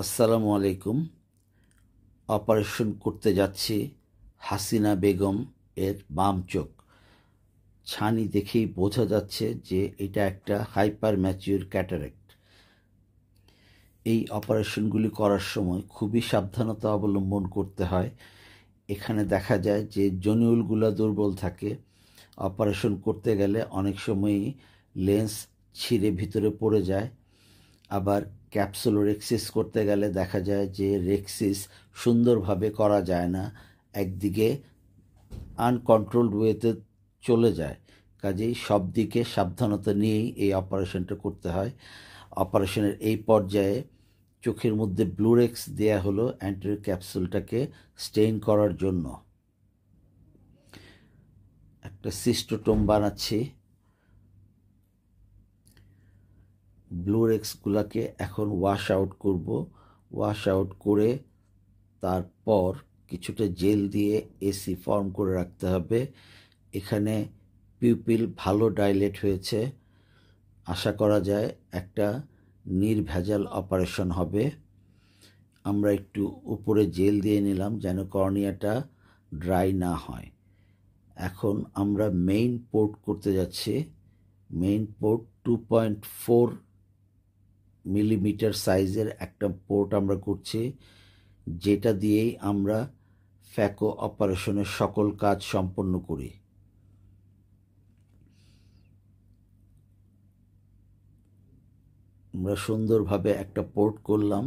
আসসালামু আলাইকুম। অপারেশন করতে যাচ্ছি হাসিনা বেগম এর বাম চোখ। ছানি দেখেই বোঝা যাচ্ছে যে এটা একটা হাইপার ম্যাচিউর ক্যাটারেক্ট। এই অপারেশনগুলি করার সময় খুবই সাবধানতা অবলম্বন করতে হয়। এখানে দেখা যায় যে জনিউলগুলো দুর্বল থাকে। অপারেশন করতে গেলে অনেক সময়ই লেন্স ছিঁড়ে ভিতরে পড়ে যায়। আবার ক্যাপসুলোরেক্সিস করতে গেলে দেখা যায় যে রেক্সিস সুন্দরভাবে করা যায় না, একদিকে আনকন্ট্রোলড ওয়েতে চলে যায়। কাজেই সব দিকে সাবধানতা নিয়েই এই অপারেশনটা করতে হয়। অপারেশনের এই পর্যায়ে চোখের মধ্যে ব্লুরেক্স দেয়া হলো অ্যান্টেরিয়র ক্যাপসুলটাকে স্টেইন করার জন্য। একটা সিস্টোটোম বানাচ্ছি। ব্লুরেক্সগুলোকে এখন ওয়াশ আউট করব। ওয়াশ আউট করে তারপর কিছুটা জেল দিয়ে এসি ফর্ম করে রাখতে হবে। এখানে পিউপিল ভালো ডাইলেট হয়েছে। আশা করা যায় একটা নির্ভেজাল অপারেশন হবে। আমরা একটু উপরে জেল দিয়ে নিলাম যেন কর্নিয়াটা ড্রাই না হয়। এখন আমরা মেইন পোর্ট করতে যাচ্ছি। মেইন পোর্ট 2.4 মিলিমিটার সাইজের একটা পোর্ট আমরা করছি, যেটা দিয়েই আমরা ফ্যাকো অপারেশনের সকল কাজ সম্পন্ন করি। আমরা সুন্দরভাবে একটা পোর্ট করলাম।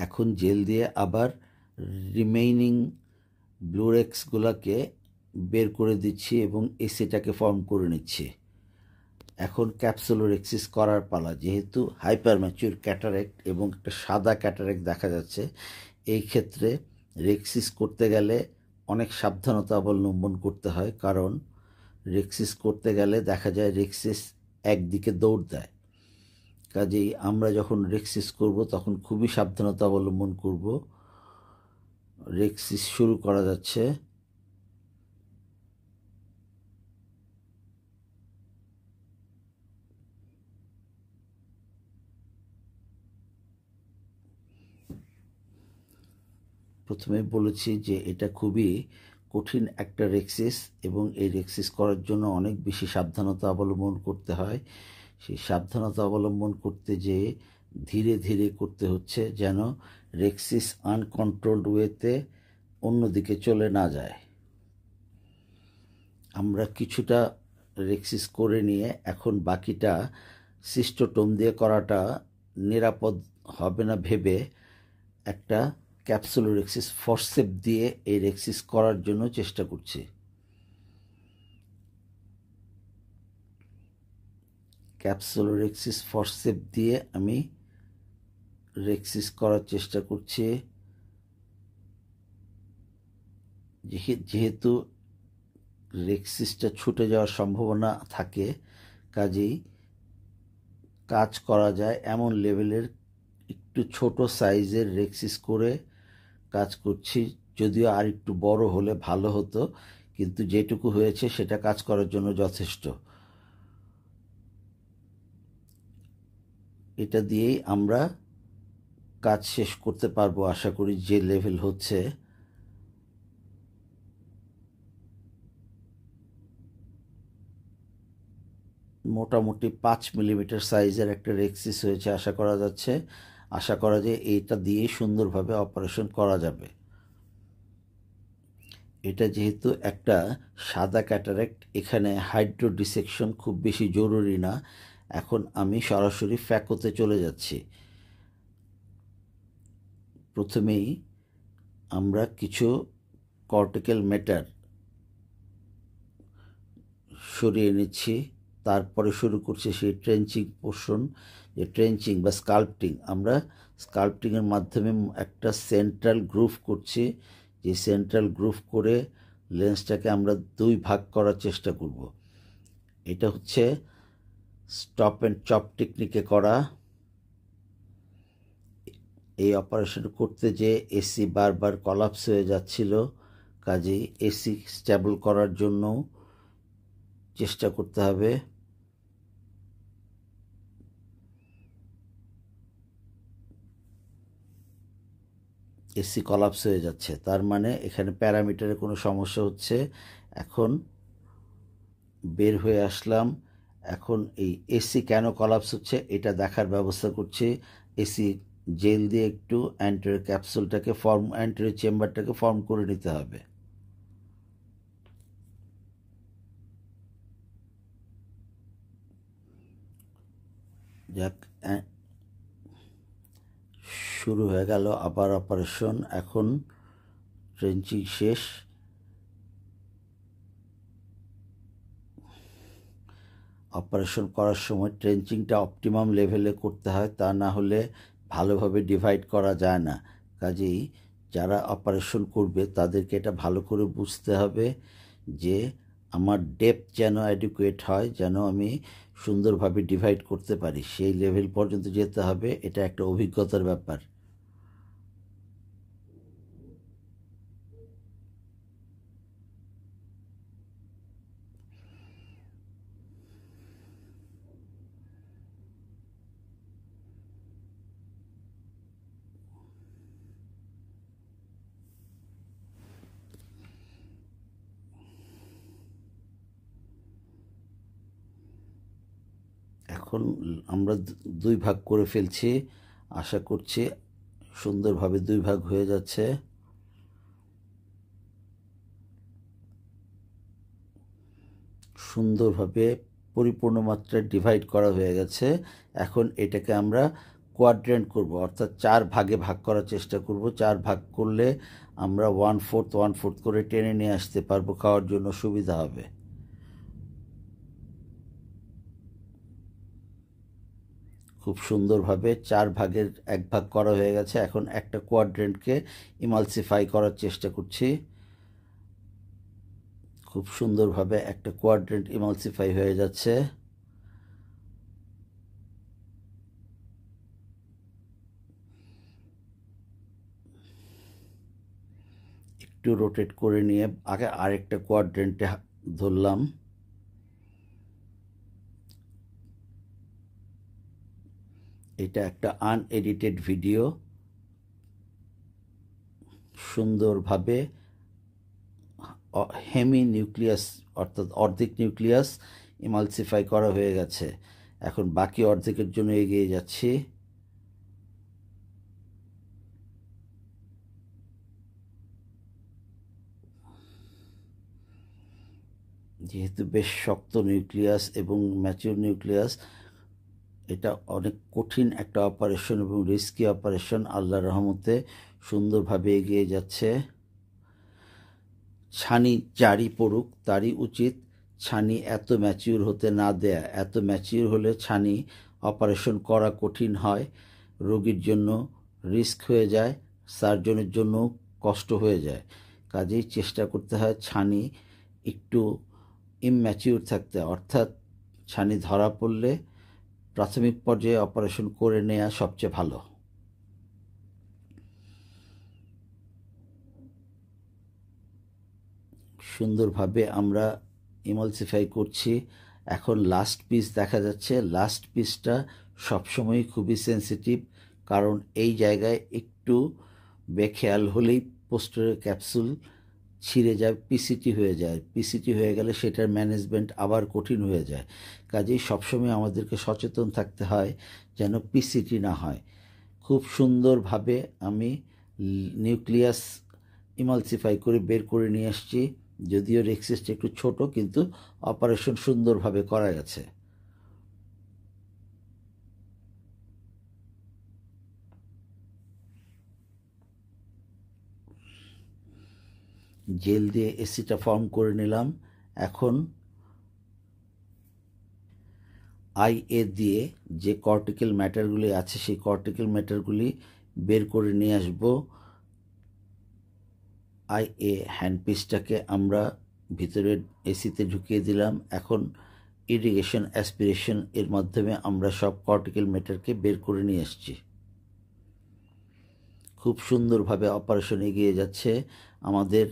এখন জেল দিয়ে আবার রিমেইনিং ব্লুরেক্সগুলোকে বের করে দিচ্ছি এবং এসিটাকে ফর্ম করে নিচ্ছি। এখন ক্যাপসুলোরেক্সিস করার পালা। যেহেতু হাইপার ম্যাচিউর ক্যাটারেক্ট এবং একটা সাদা ক্যাটারেক্ট দেখা যাচ্ছে, এই ক্ষেত্রে রেক্সিস করতে গেলে অনেক সাবধানতা অবলম্বন করতে হয়, কারণ রেক্সিস করতে গেলে দেখা যায় রেক্সিস একদিকে দৌড় দেয়। কাজেই আমরা যখন রেক্সিস করব তখন খুবই সাবধানতা অবলম্বন করব। রেক্সিস শুরু করা যাচ্ছে। প্রথমে বলেছি যে এটা খুবই কঠিন একটা রেক্সিস এবং এই রেক্সিস করার জন্য অনেক বেশি সাবধানতা অবলম্বন করতে হয়। সেই সাবধানতা অবলম্বন করতে যেয়ে ধীরে ধীরে করতে হচ্ছে যেন রেক্সিস আনকন্ট্রোলড ওয়েতে অন্যদিকে চলে না যায়। আমরা কিছুটা রেক্সিস করে নিয়ে এখন বাকিটা সিস্টোটোম দিয়ে করাটা নিরাপদ হবে না ভেবে একটা ক্যাপসুলোরেক্সিস ফরসেপ দিয়ে এই রেক্সিস করার জন্য চেষ্টা করছি। ক্যাপসুলোরেক্সিস ফরসেপ দিয়ে আমি রেক্সিস করার চেষ্টা করছি। যেহেতু রেক্সিসটা ছুটে যাওয়ার সম্ভাবনা থাকে, কাজেই কাজ করা যায় এমন লেভেলের একটু ছোট সাইজের রেক্সিস করে কাজ করছি। যদিও আর একটু বড় হলে ভালো হতো, কিন্তু যেটুকু হয়েছে সেটা কাজ করার জন্য যথেষ্ট। এটা দিয়েই আমরা কাজ শেষ করতে পারবো আশা করি। যে লেভেল হচ্ছে, মোটামুটি 5 মিলিমিটার সাইজের একটা রেক্সিস হয়েছে আশা করা যাচ্ছে। আশা করা যায় এইটা দিয়ে সুন্দরভাবে অপারেশন করা যাবে। এটা যেহেতু একটা সাদা ক্যাটারেক্ট, এখানে হাইড্রো ডিসেকশন খুব বেশি জরুরি না। এখন আমি সরাসরি ফ্যাকোতে চলে যাচ্ছি। প্রথমেই আমরা কিছু কর্টিক্যাল ম্যাটার সরিয়ে নিচ্ছি, তারপরে শুরু করছি সেই ট্রেঞ্চিং পোর্শন। যে ট্রেঞ্চিং বা স্কাল্পটিং, আমরা স্কাল্পটিংয়ের মাধ্যমে একটা সেন্ট্রাল গ্রুভ করছি। যে সেন্ট্রাল গ্রুভ করে লেন্সটাকে আমরা 2 ভাগ করার চেষ্টা করব। এটা হচ্ছে স্টপ অ্যান্ড চপ টেকনিকে করা। এই অপারেশন করতে যে এসি বারবার কলাপস হয়ে যাচ্ছিল, কাজেই এসি স্টেবল করার জন্য চেষ্টা করতে হবে। এসি কলাপস হয়ে যাচ্ছে, তার মানে এখানে প্যারামিটারে কোনো সমস্যা হচ্ছে। এখন বের হয়ে আসলাম। এখন এই এসি কেন কলাপস হচ্ছে এটা দেখার ব্যবস্থা করছি। এসি জেল দিয়ে একটু অ্যান্টির ক্যাপসুলটাকে অ্যান্টির চেম্বারটাকে ফর্ম করে নিতে হবে। যাক, শুরু হয়ে গেল আবার অপারেশন। এখন ট্রেঞ্চিং শেষ। অপারেশন করার সময় ট্রেঞ্চিংটা অপটিমাম লেভেলে করতে হয়, তা না হলে ভালোভাবে ডিভাইড করা যায় না। কাজেই যারা অপারেশন করবে তাদেরকে এটা ভালো করে বুঝতে হবে যে আমার ডেপথ যেন অ্যাডিকুয়েট হয়, যেন আমি সুন্দরভাবে ডিভাইড করতে পারি, সেই লেভেল পর্যন্ত যেতে হবে। এটা একটা অভিজ্ঞতার ব্যাপার। এখন আমরা দুই ভাগ করে ফেলছি। আশা করছি সুন্দরভাবে দুই ভাগ হয়ে যাচ্ছে। সুন্দরভাবে পরিপূর্ণ মাত্রায় ডিভাইড করা হয়ে গেছে। এখন এটাকে আমরা কোয়াড্রেন্ট করব, অর্থাৎ 4 ভাগে ভাগ করার চেষ্টা করব। 4 ভাগ করলে আমরা 1/4 করে টেনে নিয়ে আসতে পারবো, খাওয়ার জন্য সুবিধা হবে। খুব সুন্দরভাবে 4 ভাগের 1 ভাগ করা হয়ে গেছে। এখন একটা কোয়াড্রেন্টকে ইমালসিফাই করার চেষ্টা করছি। খুব সুন্দরভাবে একটা কোয়াড্রেন্ট ইমালসিফাই হয়ে যাচ্ছে। একটু রোটেট করে নিয়ে আগে আরেকটা কোয়াড্রেন্টে ধরলাম। এটা একটা আনএডিটেড ভিডিও। সুন্দরভাবে হেমি নিউক্লিয়াস অর্থাৎ অর্ধেক নিউক্লিয়াস ইমালসিফাই করা হয়ে গেছে। এখন বাকি অর্ধেকের জন্য এগিয়ে যাচ্ছি। যেহেতু বেশ শক্ত নিউক্লিয়াস এবং ম্যাচিউর নিউক্লিয়াস, এটা অনেক কঠিন একটা অপারেশন এবং রিস্কি অপারেশন। আল্লাহর রহমতে সুন্দরভাবে এগিয়ে যাচ্ছে। ছানি যারই পড়ুক তারই উচিত ছানি এত ম্যাচিউর হতে না দেয়া। এত ম্যাচিউর হলে ছানি অপারেশন করা কঠিন হয়, রোগীর জন্য রিস্ক হয়ে যায়, সার্জনের জন্য কষ্ট হয়ে যায়। কাজেই চেষ্টা করতে হয় ছানি একটু ইম্যাচিউর থাকতে, অর্থাৎ ছানি ধরা পড়লে প্রাথমিক পর্যায়ে অপারেশন করে নেওয়া সবচেয়ে ভালো। সুন্দরভাবে আমরা ইমালসিফাই করছি। এখন লাস্ট পিস দেখা যাচ্ছে। লাস্ট পিসটা সবসময় খুবই সেন্সিটিভ, কারণ এই জায়গায় একটু বেখেয়াল হলেই পোস্টারের ক্যাপসুল ছিঁড়ে যায়, পিসিটি হয়ে যায়। পিসিটি হয়ে গেলে সেটার ম্যানেজমেন্ট আবার কঠিন হয়ে যায়। কাজেই সবসময় আমাদেরকে সচেতন থাকতে হয় যেন পিসিটি না হয়। খুব সুন্দরভাবে আমি নিউক্লিয়াস ইমালসিফাই করে বের করে নিয়ে আসছি। যদিও রেক্সিসটা একটু ছোট, কিন্তু অপারেশন সুন্দরভাবে করা গেছে। জেল দিয়ে এসিটা ফর্ম করে নিলাম। এখন আইএ দিয়ে যে কর্টিক্যাল ম্যাটারগুলি আছে সেই কর্টিক্যাল ম্যাটারগুলি বের করে নিয়ে আসব। আইএ হ্যান্ডপিসটাকে আমরা ভিতরে এসিতে ঢুকিয়ে দিলাম। এখন ইরিগেশন অ্যাসপিরেশন এর মাধ্যমে আমরা সব কর্টিক্যাল ম্যাটারকে বের করে নিয়ে আসছি। খুব সুন্দরভাবে অপারেশন এগিয়ে যাচ্ছে। আমাদের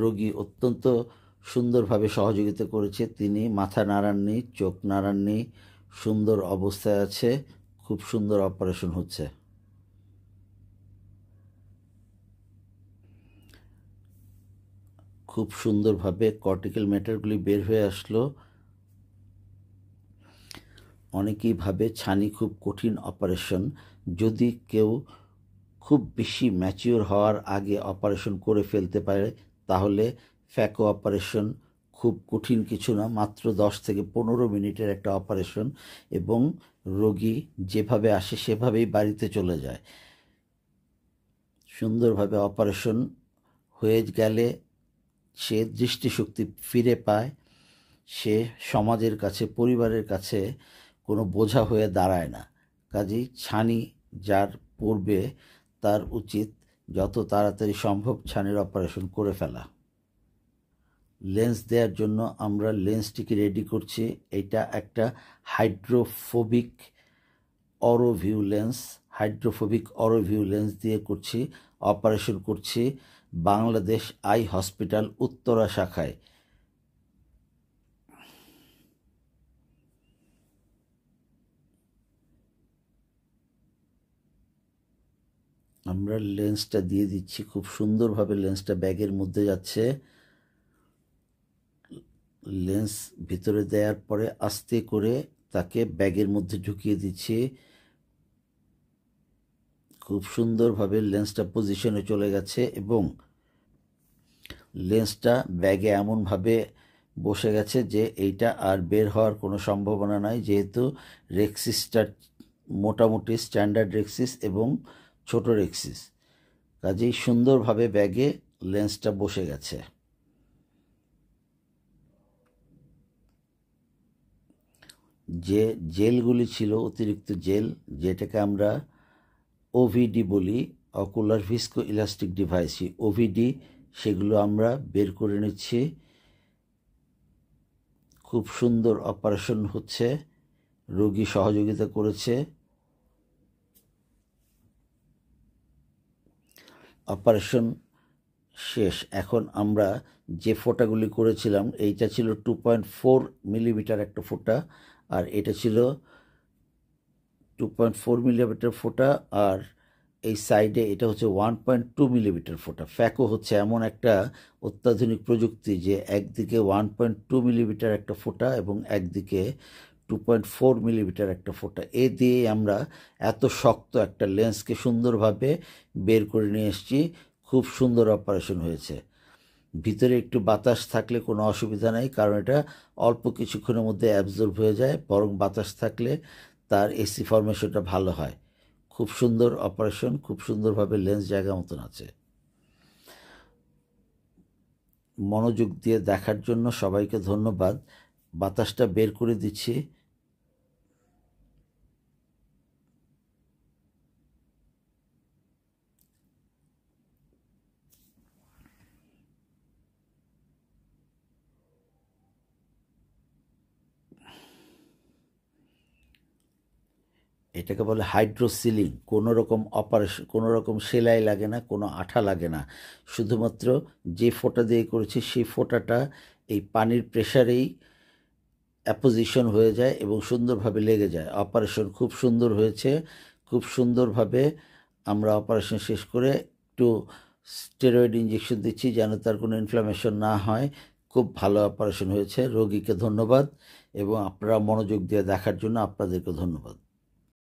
রোগী অত্যন্ত সুন্দরভাবে সহযোগিতা করেছে। তিনি মাথা নাড়াননি, চোখ নাড়াননি, সুন্দর অবস্থায় আছে। খুব সুন্দর অপারেশন হচ্ছে। খুব সুন্দরভাবে কর্টিক্যাল ম্যাটারগুলি বের হয়ে আসলো। অনেকেই ভাবে ছানি খুব কঠিন অপারেশন, যদি কেউ খুব বেশি ম্যাচিওর হওয়ার আগে অপারেশন করে ফেলতে পারে তাহলে ফ্যাকো অপারেশন খুব কঠিন কিছু না, মাত্র 10 থেকে 15 মিনিটের একটা অপারেশন, এবং রোগী যেভাবে আসে সেভাবেই বাড়িতে চলে যায়। সুন্দরভাবে অপারেশন হয়ে গেলে সে দৃষ্টিশক্তি ফিরে পায়, সে সমাজের কাছে, পরিবারের কাছে কোনো বোঝা হয়ে দাঁড়ায় না। কাজেই ছানি যার পড়বে তার উচিত যত তাড়াতাড়ি সম্ভব ছানির অপারেশন করে ফেলা। লেন্স দেওয়ার জন্য আমরা লেন্সটিকে রেডি করছি। এটা একটা হাইড্রোফোবিক অরোভিউ লেন্স দিয়ে করছি। অপারেশন করছি বাংলাদেশ আই হসপিটাল উত্তরা শাখায়। আমরা লেন্সটা দিয়ে দিচ্ছি, খুব সুন্দরভাবে লেন্সটা ব্যাগের মধ্যে যাচ্ছে। লেন্স ভিতরে দেওয়ার পরে আস্তে করে তাকে ব্যাগের মধ্যে ঢুকিয়ে দিচ্ছি। খুব সুন্দরভাবে লেন্সটা পজিশনে চলে গেছে এবং লেন্সটা ব্যাগে এমনভাবে বসে গেছে যে এইটা আর বের হওয়ার কোনো সম্ভাবনা নাই, যেহেতু রেক্সিসটা মোটামুটি স্ট্যান্ডার্ড রেক্সিস এবং ছোট রেক্সিস। কাজেই সুন্দরভাবে ব্যাগে লেন্সটা বসে গেছে। যে জেলগুলি ছিল, অতিরিক্ত জেল, যেটাকে আমরা ওভিডি বলি, অকুলার ভিস্কো ইলাস্টিক ডিভাইস, ওভিডি, সেগুলো আমরা বের করে নিচ্ছি। খুব সুন্দর অপারেশন হচ্ছে, রোগী সহযোগিতা করেছে। অপারেশন শেষ। এখন আমরা যে ফোঁটাগুলি করেছিলাম, এইটা ছিল 2.4 মিলিমিটার একটা ফোঁটা, আর এটা ছিল 2.4 মিলিমিটার ফোঁটা, আর এই সাইডে এটা হচ্ছে 1.2 মিলিমিটার ফোঁটা। ফ্যাকো হচ্ছে এমন একটা অত্যাধুনিক প্রযুক্তি যে একদিকে 1.2 মিলিমিটার একটা ফোঁটা এবং একদিকে 2.4 মিলিমিটার একটা ফোঁটা, এ দিয়ে আমরা এত শক্ত একটা লেন্সকে সুন্দরভাবে বের করে নিয়ে এসেছি। খুব সুন্দর অপারেশন হয়েছে। ভিতরে একটু বাতাস থাকলে কোনো অসুবিধা নেই, কারণ এটা অল্প কিছুক্ষণের মধ্যে অ্যাবজর্ব হয়ে যায়, বরং বাতাস থাকলে তার এসি ফর্মেশনটা ভালো হয়। খুব সুন্দর অপারেশন, খুব সুন্দরভাবে লেন্স জায়গা মতন আছে। মনোযোগ দিয়ে দেখার জন্য সবাইকে ধন্যবাদ। বাতাসটা বের করে দিচ্ছি। এটাকে বলে হাইড্রোসিলিং। কোনো রকম অপারেশন, কোনো রকম সেলাই লাগে না, কোনো আঠা লাগে না। শুধুমাত্র যে ফোঁটা দিয়ে করেছি সেই ফোঁটাটা এই পানির প্রেশারেই অ্যাপোজিশন হয়ে যায় এবং সুন্দরভাবে লেগে যায়। অপারেশন খুব সুন্দর হয়েছে। খুব সুন্দরভাবে আমরা অপারেশন শেষ করে একটু স্টেরয়েড ইঞ্জেকশন দিচ্ছি যেন তার কোনো ইনফ্লামেশন না হয়। খুব ভালো অপারেশন হয়েছে। রোগীকে ধন্যবাদ এবং আপনারা মনোযোগ দিয়ে দেখার জন্য আপনাদেরকে ধন্যবাদ।